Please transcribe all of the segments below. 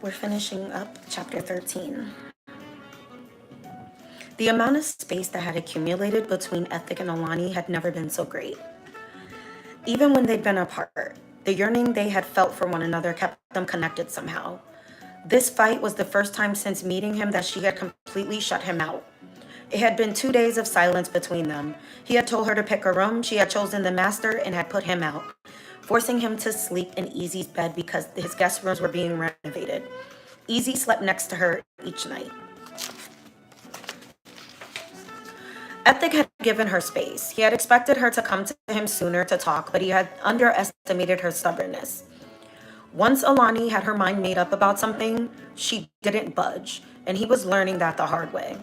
We're finishing up chapter 13. The amount of space that had accumulated between Ethic and Alani had never been so great. Even when they'd been apart, the yearning they had felt for one another kept them connected somehow. This fight was the first time since meeting him that she had completely shut him out. It had been 2 days of silence between them. He had told her to pick a room, she had chosen the master, and had put him out, forcing him to sleep in Easy's bed because his guest rooms were being renovated. Easy slept next to her each night. Ethic had given her space. He had expected her to come to him sooner to talk, but he had underestimated her stubbornness. Once Alani had her mind made up about something, she didn't budge, and he was learning that the hard way.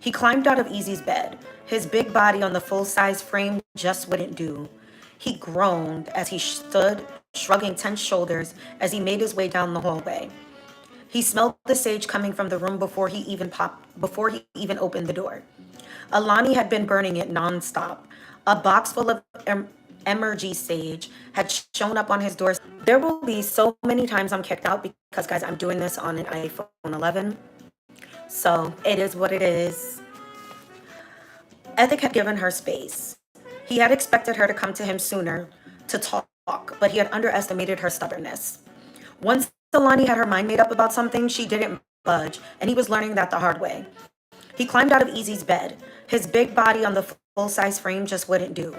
He climbed out of Easy's bed. His big body on the full-size frame just wouldn't do. He groaned as he stood, shrugging tense shoulders as he made his way down the hallway. He smelled the sage coming from the room before he even opened the door. Alani had been burning it nonstop. A box full of emergy sage had shown up on his door. There will be so many times I'm kicked out because, guys, I'm doing this on an iPhone 11. So it is what it is. Ethic had given her space. He had expected her to come to him sooner to talk, but he had underestimated her stubbornness. Once Alani had her mind made up about something, she didn't budge, and he was learning that the hard way. He climbed out of Easy's bed. His big body on the full-size frame just wouldn't do.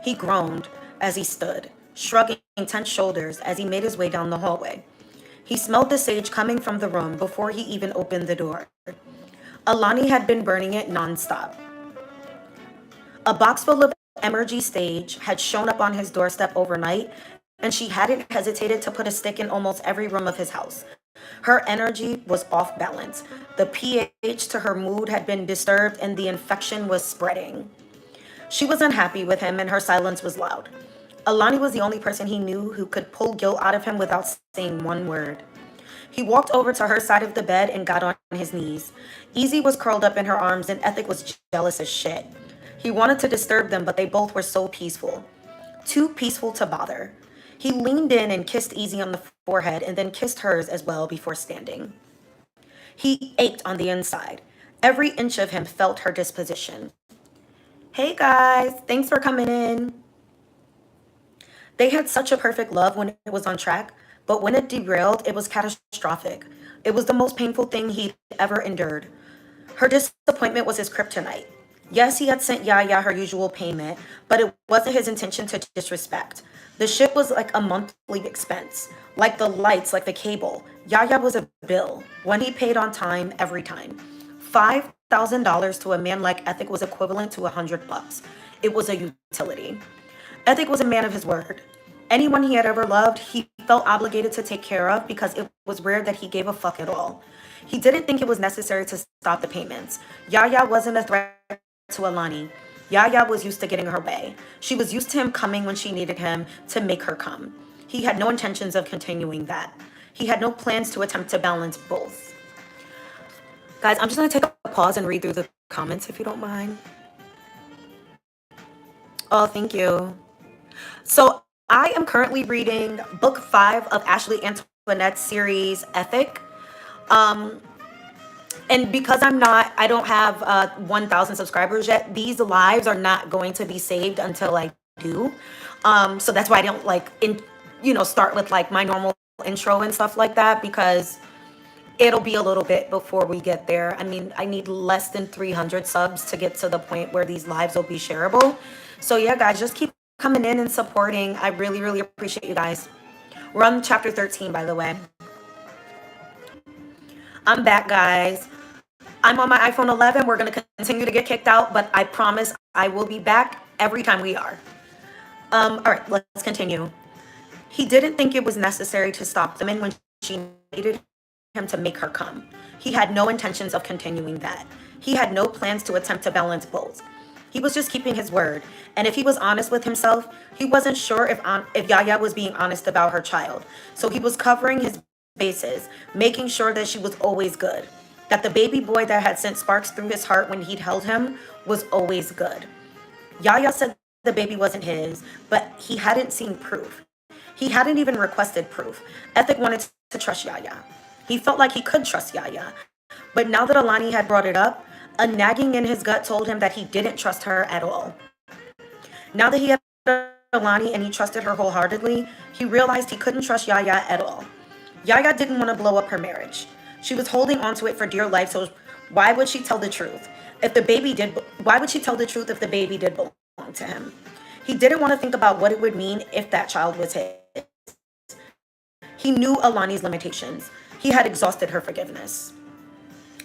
He groaned as he stood, shrugging tense shoulders as he made his way down the hallway. He smelled the sage coming from the room before he even opened the door. Alani had been burning it nonstop. A box full of emergy sage had shown up on his doorstep overnight, and she hadn't hesitated to put a stick in almost every room of his house. Her energy was off balance. The pH to her mood had been disturbed, and the infection was spreading. She was unhappy with him, and her silence was loud. Alani was the only person he knew who could pull guilt out of him without saying one word. He walked over to her side of the bed and got on his knees. Easy was curled up in her arms, and Ethic was jealous as shit. He wanted to disturb them, but they both were so peaceful. Too peaceful to bother. He leaned in and kissed Easy on the forehead and then kissed hers as well before standing. He ached on the inside. Every inch of him felt her disposition. Hey guys, thanks for coming in. They had such a perfect love when it was on track, but when it derailed, it was catastrophic. It was the most painful thing he'd ever endured. Her disappointment was his kryptonite. Yes, he had sent Yaya her usual payment, but it wasn't his intention to disrespect. The ship was like a monthly expense, like the lights, like the cable. Yaya was a bill, one he paid on time every time. $5,000 to a man like Ethic was equivalent to $100. It was a utility. Ethic was a man of his word. Anyone he had ever loved, he felt obligated to take care of because it was rare that he gave a fuck at all. He didn't think it was necessary to stop the payments. Yaya wasn't a threat to Alani. Yaya was used to getting her way. She was used to him coming when she needed him to make her come. He had no intentions of continuing that. He had no plans to attempt to balance both. Guys, I'm just going to take a pause and read through the comments if you don't mind. Oh, thank you. So I am currently reading book 5 of Ashley Antoinette's series, Ethic. And because I don't have 1,000 subscribers yet, these lives are not going to be saved until I do. So that's why I don't start with like my normal intro and stuff like that, because it'll be a little bit before we get there. I mean, I need less than 300 subs to get to the point where these lives will be shareable. So yeah, guys, just keep coming in and supporting. I really, really appreciate you guys. We're on chapter 13, by the way. I'm back, guys. I'm on my iPhone 11. We're going to continue to get kicked out, but I promise I will be back every time we are. All right, let's continue. He didn't think it was necessary to stop them, and when she needed him to make her come, he had no intentions of continuing that. He had no plans to attempt to balance both. He was just keeping his word, and if he was honest with himself, he wasn't sure if Yaya was being honest about her child. So he was covering his bases, making sure that she was always good, that the baby boy that had sent sparks through his heart when he'd held him was always good. Yaya said the baby wasn't his, but he hadn't seen proof. He hadn't even requested proof. Ethic wanted to trust Yaya. He felt like he could trust Yaya. But now that Alani had brought it up, a nagging in his gut told him that he didn't trust her at all. Now that he had Alani and he trusted her wholeheartedly, he realized he couldn't trust Yaya at all. Yaya didn't want to blow up her marriage. She was holding onto it for dear life, so why would she tell the truth? Why would she tell the truth if the baby did belong to him? He didn't want to think about what it would mean if that child was his. He knew Alani's limitations. He had exhausted her forgiveness.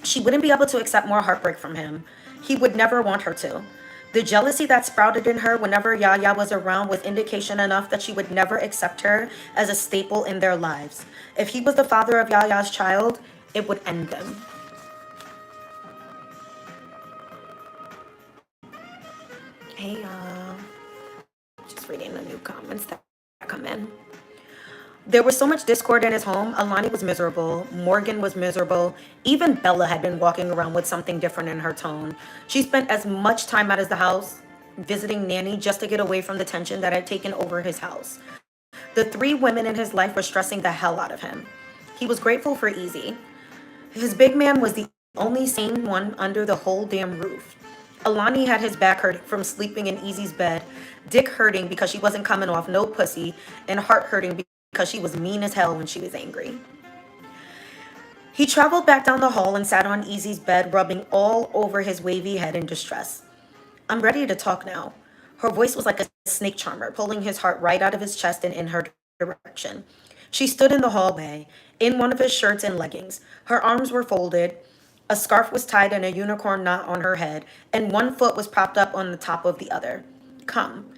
She wouldn't be able to accept more heartbreak from him. He would never want her to. The jealousy that sprouted in her whenever Yaya was around was indication enough that she would never accept her as a staple in their lives. If he was the father of Yaya's child, it would end them. Hey, just reading the new comments that come in. There was so much discord in his home. Alani was miserable. Morgan was miserable. Even Bella had been walking around with something different in her tone. She spent as much time out of the house visiting Nanny just to get away from the tension that had taken over his house. The three women in his life were stressing the hell out of him. He was grateful for Easy. His big man was the only sane one under the whole damn roof. Alani had his back hurting from sleeping in Easy's bed, dick hurting because she wasn't coming off no pussy, and heart hurting because she was mean as hell when she was angry. He traveled back down the hall and sat on Easy's bed, rubbing all over his wavy head in distress. I'm ready to talk now. Her voice was like a snake charmer, pulling his heart right out of his chest and in her direction. She stood in the hallway, in one of his shirts and leggings. Her arms were folded, a scarf was tied in a unicorn knot on her head, and one foot was propped up on the top of the other. Come.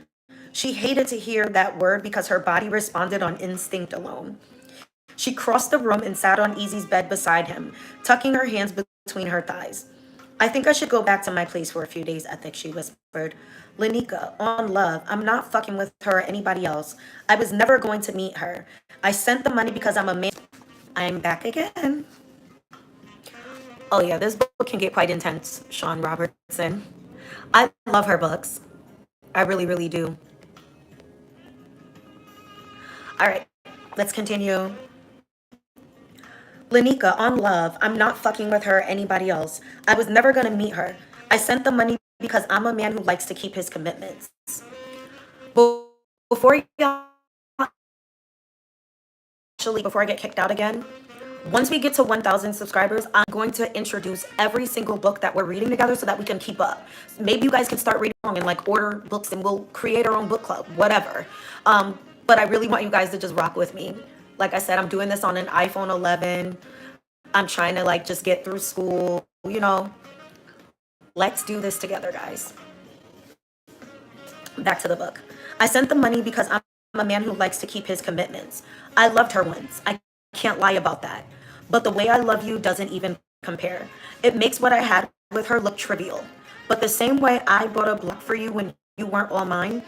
She hated to hear that word because her body responded on instinct alone. She crossed the room and sat on Easy's bed beside him, tucking her hands between her thighs. I think I should go back to my place for a few days, Ethic, she whispered. Lanika, on love, I'm not fucking with her or anybody else. I was never going to meet her. I sent the money because I'm a man. I'm back again. Oh yeah, this book can get quite intense, Sean Robertson. I love her books. I really, really do. All right, let's continue. Lanika, on love, I'm not fucking with her or anybody else. I was never going to meet her. I sent the money because I'm a man who likes to keep his commitments. Before I get kicked out again, once we get to 1,000 subscribers, I'm going to introduce every single book that we're reading together so that we can keep up. Maybe you guys can start reading along and like order books and we'll create our own book club, whatever. But I really want you guys to just rock with me. Like I said, I'm doing this on an iPhone 11. I'm trying to like just get through school, you know. Let's do this together, guys. Back to the book. I sent the money because I'm a man who likes to keep his commitments. I loved her once. I can't lie about that. But the way I love you doesn't even compare. It makes what I had with her look trivial. But the same way I bought a block for you when you weren't all mine,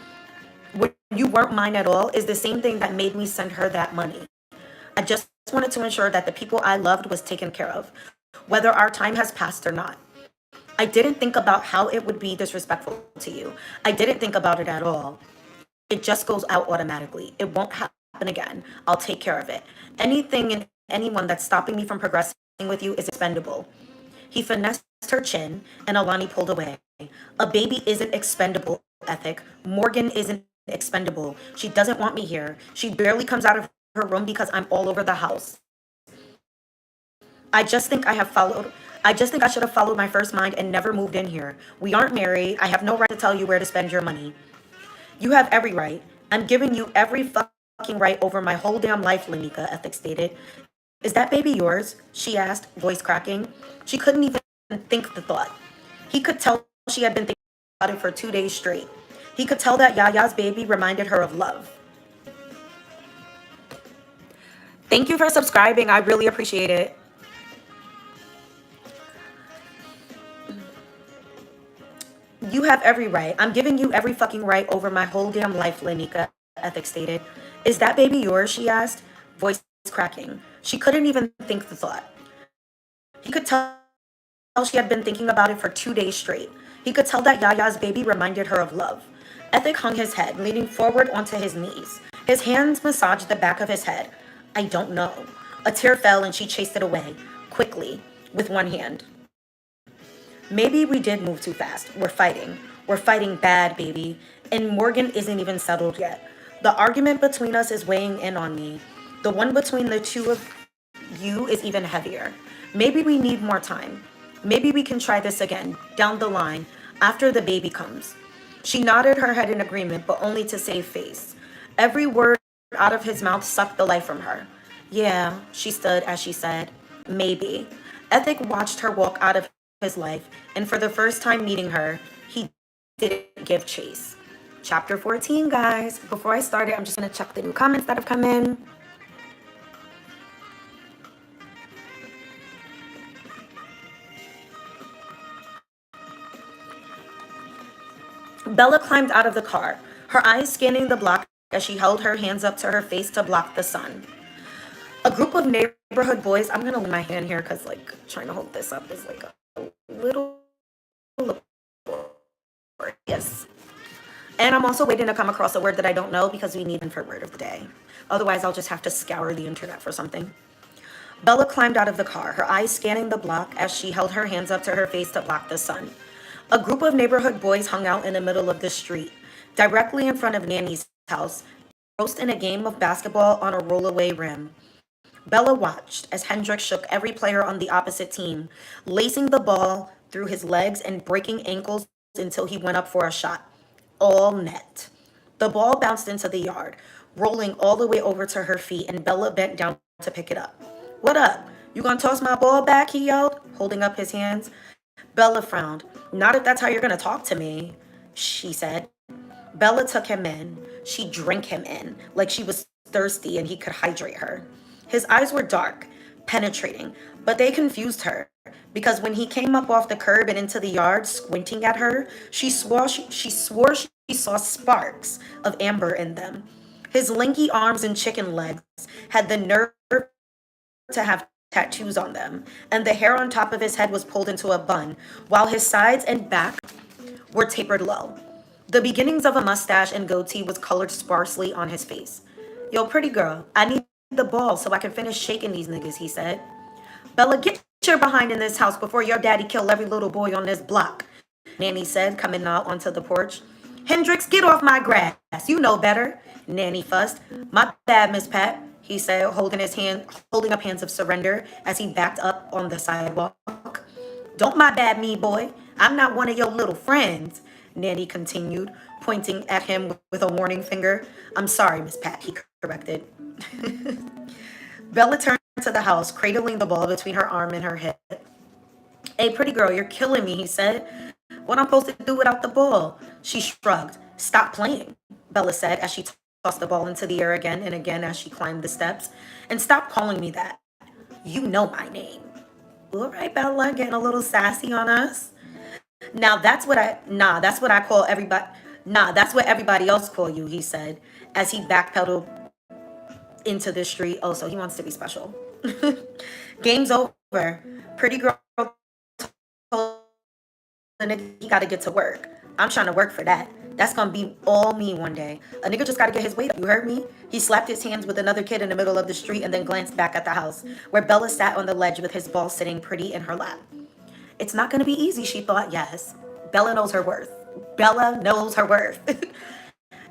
when you weren't mine at all, is the same thing that made me send her that money. I just wanted to ensure that the people I loved was taken care of, whether our time has passed or not. I didn't think about how it would be disrespectful to you. I didn't think about it at all. It just goes out automatically. It won't happen again. I'll take care of it. Anything and anyone that's stopping me from progressing with you is expendable. He finessed her chin, and Alani pulled away. A baby isn't expendable, Ethic. Morgan isn't expendable. She doesn't want me here. She barely comes out of her room because I'm all over the house. I just think I should have followed my first mind and never moved in here. We aren't married. I have no right to tell you where to spend your money. You have every right. I'm giving you every fucking right over my whole damn life, Lanika, Ethic stated. Is that baby yours? She asked, voice cracking. She couldn't even think the thought. He could tell she had been thinking about it for 2 days straight. He could tell that Yaya's baby reminded her of love. Thank you for subscribing. I really appreciate it. You have every right. I'm giving you every fucking right over my whole damn life, Lanika, Ethic stated. Is that baby yours? She asked, voice cracking. She couldn't even think the thought. He could tell she had been thinking about it for 2 days straight. He could tell that Yaya's baby reminded her of love. Ethic hung his head, leaning forward onto his knees. His hands massaged the back of his head. I don't know. A tear fell and she chased it away, quickly, with one hand. Maybe we did move too fast. We're fighting. We're fighting bad, baby. And Morgan isn't even settled yet. The argument between us is weighing in on me. The one between the two of you is even heavier. Maybe we need more time. Maybe we can try this again, down the line, after the baby comes. She nodded her head in agreement, but only to save face. Every word out of his mouth sucked the life from her. Yeah, she stood as she said, maybe. Ethic watched her walk out of his life, and for the first time meeting her, he didn't give chase. Chapter 14, guys. Before I start it, I'm just going to check the new comments that have come in. Bella climbed out of the car, her eyes scanning the block as she held her hands up to her face to block the sun. A group of neighborhood boys, I'm going to leave my hand here because, like, trying to hold this up is, like, a little laborious. And I'm also waiting to come across a word that I don't know because we need one for word of the day. Otherwise, I'll just have to scour the internet for something. Bella climbed out of the car, her eyes scanning the block as she held her hands up to her face to block the sun. A group of neighborhood boys hung out in the middle of the street, directly in front of Nanny's house, engrossed in a game of basketball on a rollaway rim. Bella watched as Hendrix shook every player on the opposite team, lacing the ball through his legs and breaking ankles until he went up for a shot. All net. The ball bounced into the yard, rolling all the way over to her feet, and Bella bent down to pick it up. What up? You gonna toss my ball back? He yelled, holding up his hands. Bella frowned. Not if that's how you're gonna talk to me, she said. Bella took him in. She drank him in, like she was thirsty and he could hydrate her. His eyes were dark, penetrating, but they confused her because when he came up off the curb and into the yard, squinting at her, she swore she saw sparks of amber in them. His lanky arms and chicken legs had the nerve to have tattoos on them, and the hair on top of his head was pulled into a bun, while his sides and back were tapered low. The beginnings of a mustache and goatee was colored sparsely on his face. Yo, pretty girl, I need the ball so I can finish shaking these niggas, he said. Bella, get your behind in this house before your daddy kill every little boy on this block, Nanny said, coming out onto the porch. Hendrix, get off my grass. You know better, Nanny fussed. My bad, Miss Pat, he said, holding up hands of surrender as he backed up on the sidewalk. Don't my bad me, boy. I'm not one of your little friends, Nanny continued, pointing at him with a warning finger. I'm sorry, Miss Pat, he corrected. Bella turned to the house, cradling the ball between her arm and her hip. Hey, pretty girl, you're killing me, he said. What am I supposed to do without the ball? She shrugged. Stop playing, Bella said as she tossed the ball into the air again and again as she climbed the steps. And stop calling me that. You know my name. All right, Bella, getting a little sassy on us. That's what I call everybody. That's what everybody else call you, he said as he backpedaled into the street. Oh, so he wants to be special. Game's over. Pretty girl told the nigga he gotta get to work. I'm trying to work for that. That's gonna be all me one day. A nigga just gotta get his weight up. You heard me? He slapped his hands with another kid in the middle of the street and then glanced back at the house, where Bella sat on the ledge with his ball sitting pretty in her lap. It's not gonna be easy, she thought. Yes. Bella knows her worth. Bella knows her worth.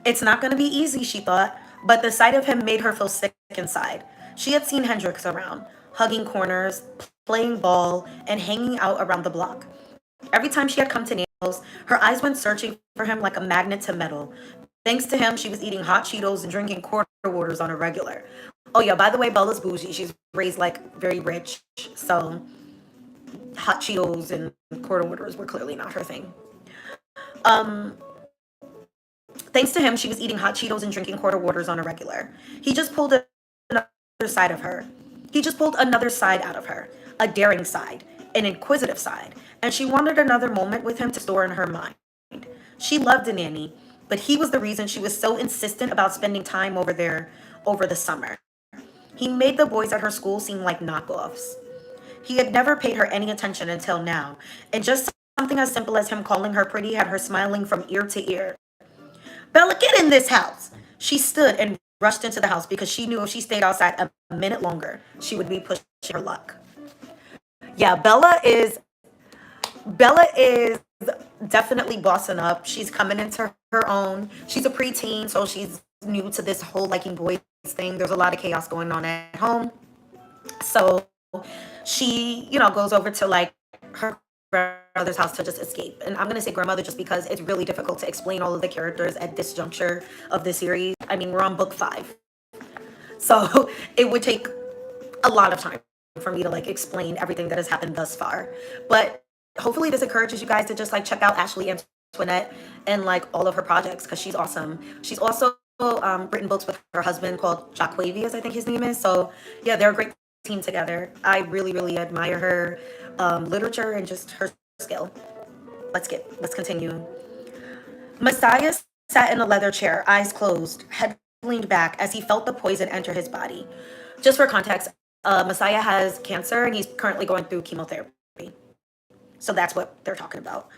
It's not gonna be easy, she thought, but the sight of him made her feel sick inside. She had seen Hendrix around, hugging corners, playing ball, and hanging out around the block. Every time she had come to Nails, her eyes went searching for him like a magnet to metal. Thanks to him, she was eating hot Cheetos and drinking quarter waters on a regular. Oh yeah, by the way, Bella's bougie. She's raised like very rich, so hot Cheetos and quarter waters were clearly not her thing. Thanks to him, she was eating hot Cheetos and drinking quarter waters on a regular. He just pulled another side of her. He just pulled another side out of her, a daring side, an inquisitive side, and she wanted another moment with him to store in her mind. She loved a nanny, but he was the reason she was so insistent about spending time over there over the summer. He made the boys at her school seem like knockoffs. He had never paid her any attention until now, and just something as simple as him calling her pretty had her smiling from ear to ear. Bella, get in this house. She stood and rushed into the house because she knew if she stayed outside a minute longer, she would be pushing her luck. Yeah, Bella is definitely bossing up. She's coming into her own. She's a preteen, so she's new to this whole liking boys thing. There's a lot of chaos going on at home. So she, goes over to like her grandmother's house to just escape. And I'm gonna say grandmother just because it's really difficult to explain all of the characters at this juncture of the series. I mean, we're on book 5. So it would take a lot of time for me to like explain everything that has happened thus far. But hopefully this encourages you guys to just like check out Ashley Antoinette and like all of her projects because she's awesome. She's also written books with her husband called Jaquavius, I think his name is. So yeah, they're a great team together. I really, really admire her literature and just her skill. Let's continue. Messiah sat in a leather chair, eyes closed, head leaned back as he felt the poison enter his body. Just for context, Messiah has cancer and he's currently going through chemotherapy. So that's what they're talking about.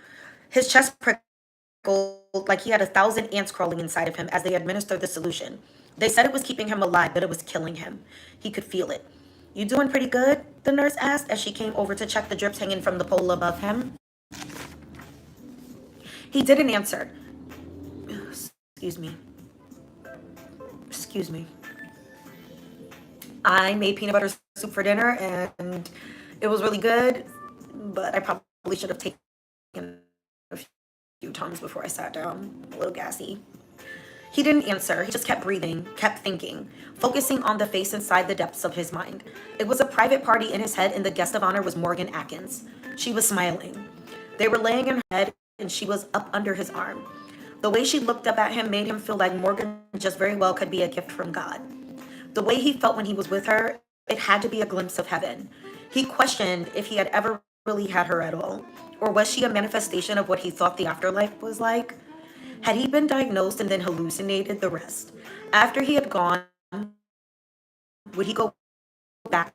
His chest prickled like he had 1,000 ants crawling inside of him as they administered the solution. They said it was keeping him alive, but it was killing him. He could feel it. "You doing pretty good?" the nurse asked as she came over to check the drips hanging from the pole above him. He didn't answer. Excuse me. I made peanut butter soup for dinner and it was really good, but I probably should have taken a few times before I sat down. A little gassy. He didn't answer. He just kept breathing, kept thinking, focusing on the face inside the depths of his mind. It was a private party in his head, and the guest of honor was Morgan Atkins. She was smiling. They were laying in her bed, and she was up under his arm. The way she looked up at him made him feel like Morgan just very well could be a gift from God. The way he felt when he was with her, it had to be a glimpse of heaven. He questioned if he had ever really had her at all, or was she a manifestation of what he thought the afterlife was like? Had he been diagnosed and then hallucinated the rest? After he had gone, would he go back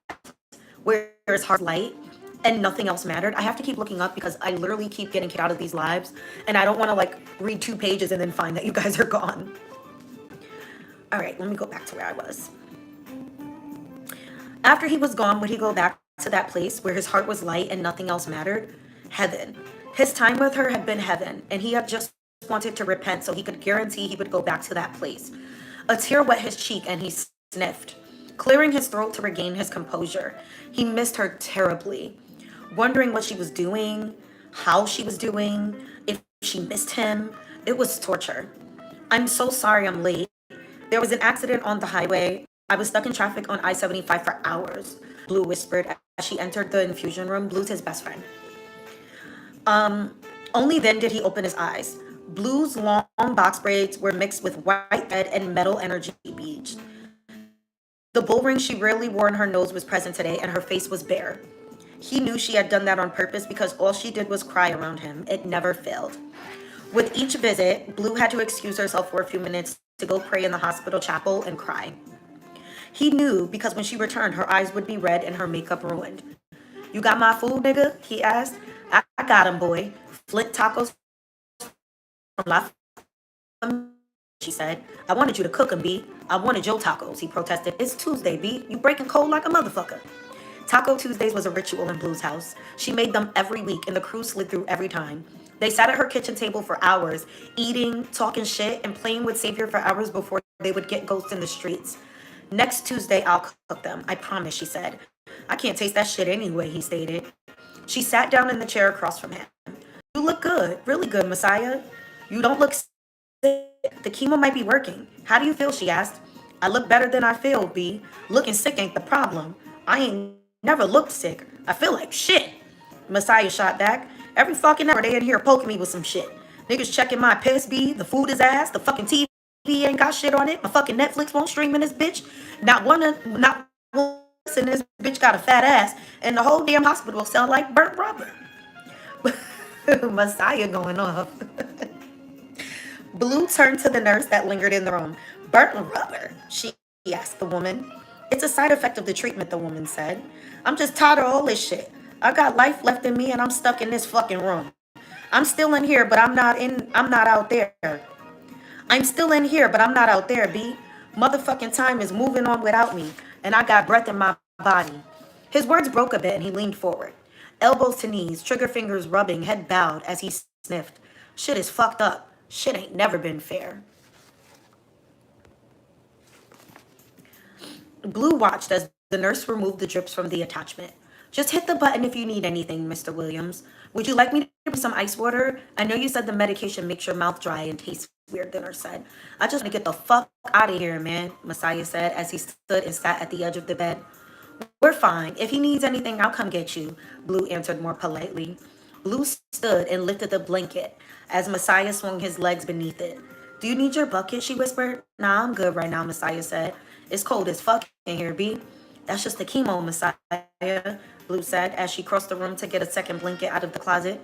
where his heart light and nothing else mattered? I have to keep looking up because I literally keep getting kicked out of these lives and I don't want to like read 2 pages and then find that you guys are gone. All right, let me go back to where I was. After he was gone, would he go back to that place where his heart was light and nothing else mattered? Heaven. His time with her had been heaven, and he had just wanted to repent so he could guarantee he would go back to that place. A tear wet his cheek and he sniffed, clearing his throat to regain his composure. He missed her terribly, wondering what she was doing, how she was doing, if she missed him. It was torture. "I'm so sorry I'm late. There was an accident on the highway. I was stuck in traffic on I-75 for hours," Blue whispered as she entered the infusion room. Blue's his best friend. Only then did he open his eyes. Blue's long box braids were mixed with white, red, and metal energy beads. The bull ring she rarely wore on her nose was present today, and her face was bare. He knew she had done that on purpose because all she did was cry around him. It never failed. With each visit, Blue had to excuse herself for a few minutes to go pray in the hospital chapel and cry. He knew because when she returned, her eyes would be red and her makeup ruined. "You got my food, nigga?" he asked. I got him, boy. Flint tacos from La," she said. "I wanted you to cook them, B. I wanted your tacos," he protested. "It's Tuesday, B. You breaking cold like a motherfucker." Taco Tuesdays was a ritual in Blue's house. She made them every week, and the crew slid through every time. They sat at her kitchen table for hours, eating, talking shit, and playing with Savior for hours before they would get ghosts in the streets. "Next Tuesday, I'll cook them. I promise," she said. "I can't taste that shit anyway," he stated. She sat down in the chair across from him. "You look good, really good, Messiah. You don't look sick. The chemo might be working. How do you feel?" she asked. "I look better than I feel, B. Looking sick ain't the problem. I ain't never looked sick. I feel like shit," Messiah shot back. "Every fucking hour they in here poking me with some shit. Niggas checking my piss, B. The food is ass. The fucking TV ain't got shit on it. My fucking Netflix won't stream in this bitch. Not one in this bitch got a fat ass. And the whole damn hospital sound like burnt rubber." Messiah going off. Blue turned to the nurse that lingered in the room. "Burnt rubber?" she asked the woman. "It's a side effect of the treatment," the woman said. "I'm just tired of all this shit. I got life left in me and I'm stuck in this fucking room. I'm still in here, but I'm not out there. I'm still in here, but I'm not out there, B. Motherfucking time is moving on without me, and I got breath in my body. His words broke a bit and he leaned forward. Elbows to knees, trigger fingers rubbing, head bowed as he sniffed. Shit is fucked up. Shit ain't never been fair. Blue watched as the nurse removed the drips from the attachment. Just hit the button if you need anything, Mr. Williams. Would you like me to bring some ice water? I know you said the medication makes your mouth dry and tastes weird, the nurse said. I just want to get the fuck out of here, man, Messiah said as he stood and sat at the edge of the bed. We're fine. If he needs anything, I'll come get you, Blue answered more politely. Blue stood and lifted the blanket as Messiah swung his legs beneath it. Do you need your bucket? She whispered. Nah, I'm good right now, Messiah said. It's cold as fuck in here, B. That's just the chemo, Messiah, Blue said as she crossed the room to get a second blanket out of the closet.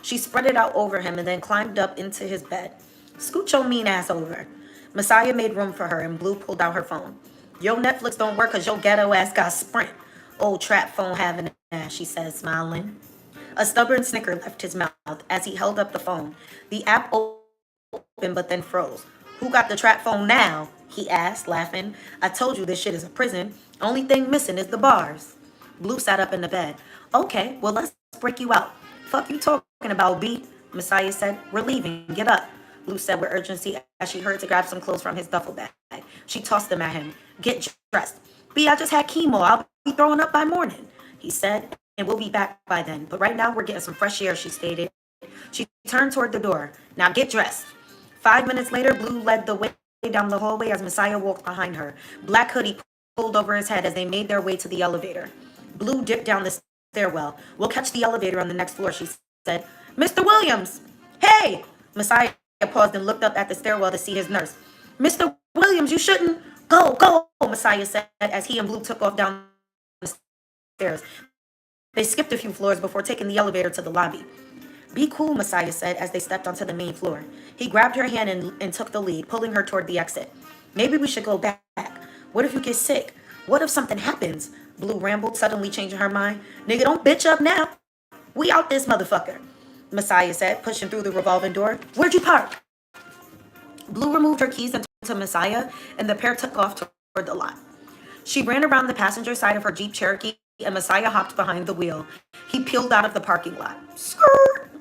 She spread it out over him and then climbed up into his bed. Scoot your mean ass over. Messiah made room for her and Blue pulled out her phone. Yo Netflix don't work because your ghetto ass got Sprint. Old trap phone having ass, she said, smiling. A stubborn snicker left his mouth as he held up the phone. The app opened but then froze. Who got the trap phone now? He asked, laughing. I told you this shit is a prison. Only thing missing is the bars. Blue sat up in the bed. Okay, well let's break you out. Fuck you talking about, B? Messiah said. We're leaving. Get up. Blue said with urgency as she hurried to grab some clothes from his duffel bag. She tossed them at him. Get dressed. B, I just had chemo. I'll be throwing up by morning, he said, and we'll be back by then. But right now we're getting some fresh air, she stated. She turned toward the door. Now get dressed. 5 minutes later, Blue led the way down the hallway as Messiah walked behind her. Black hoodie pulled over his head as they made their way to the elevator. Blue dipped down the stairwell. We'll catch the elevator on the next floor, she said. Mr. Williams! Hey! Messiah paused and looked up at the stairwell to see his nurse. Mr. Williams, you shouldn't. Go, go, Messiah said as he and Blue took off down the stairs. They skipped a few floors before taking the elevator to the lobby. Be cool, Messiah said as they stepped onto the main floor. He grabbed her hand and took the lead, pulling her toward the exit. Maybe we should go back. What if you get sick? What if something happens? Blue rambled, suddenly changing her mind. Nigga, don't bitch up now. We out this motherfucker, Messiah said, pushing through the revolving door. Where'd you park? Blue removed her keys and to Messiah, and the pair took off toward the lot. She ran around the passenger side of her Jeep Cherokee, and Messiah hopped behind the wheel. He peeled out of the parking lot. Skirt!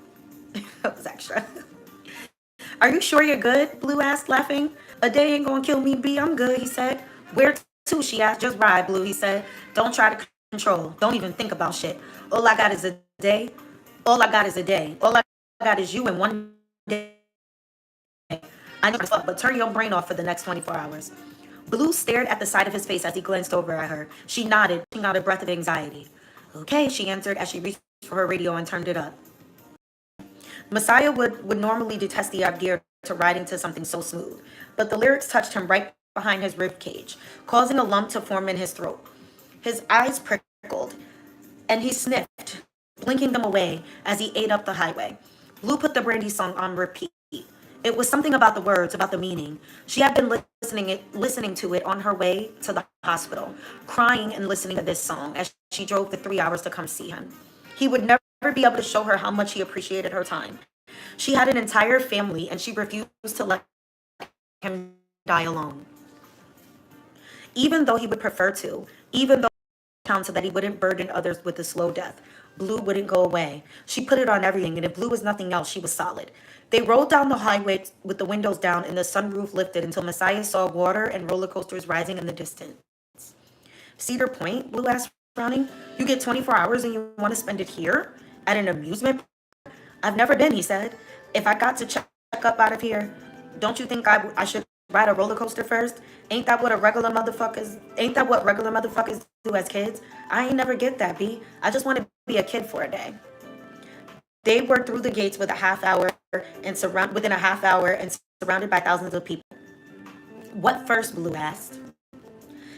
That was extra. Are you sure you're good? Blue asked, laughing. A day ain't gonna kill me, B. I'm good, he said. Where to? She asked. Just ride, Blue, he said. Don't try to control. Don't even think about shit. All I got is a day. All I got is a day. All I got is you in one day. I know fuck, but turn your brain off for the next 24 hours. Blue stared at the side of his face as he glanced over at her. She nodded, pushing out a breath of anxiety. Okay, she answered as she reached for her radio and turned it up. Messiah would normally detest the idea to riding to something so smooth, but the lyrics touched him right behind his rib cage, causing a lump to form in his throat. His eyes prickled, and he sniffed, blinking them away as he ate up the highway. Blue put the Brandy song on repeat. It was something about the words, about the meaning. She had been listening to it on her way to the hospital, crying and listening to this song as she drove the 3 hours to come see him. He would never be able to show her how much he appreciated her time. She had an entire family, and she refused to let him die alone. Even though he would prefer to, even though so that he wouldn't burden others with a slow death. Blue wouldn't go away. She put it on everything, and if Blue was nothing else, she was solid. They rolled down the highway with the windows down and the sunroof lifted until Messiah saw water and roller coasters rising in the distance. Cedar Point? Blue asked, frowning. You get 24 hours and you want to spend it here? At an amusement park? I've never been, he said. If I got to check up out of here, don't you think I should ride a roller coaster first? Ain't that what regular motherfuckers do as kids? I ain't never get that, B. I just want to be a kid for a day. They were through the gates within a half hour and surrounded by thousands of people. What first? Blue asked.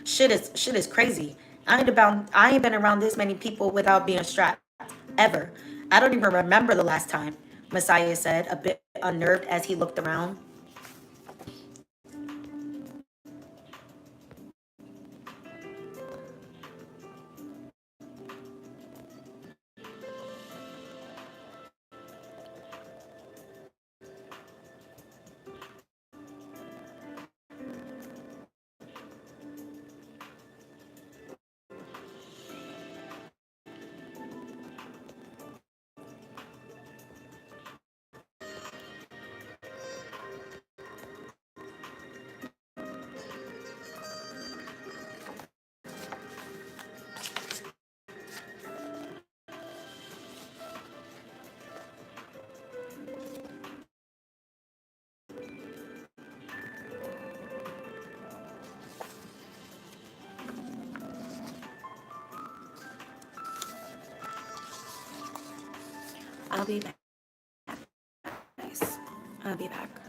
Shit is crazy. I ain't been around this many people without being strapped. Ever. I don't even remember the last time, Messiah said, a bit unnerved as he looked around. I'll be back, guys. I'll be back.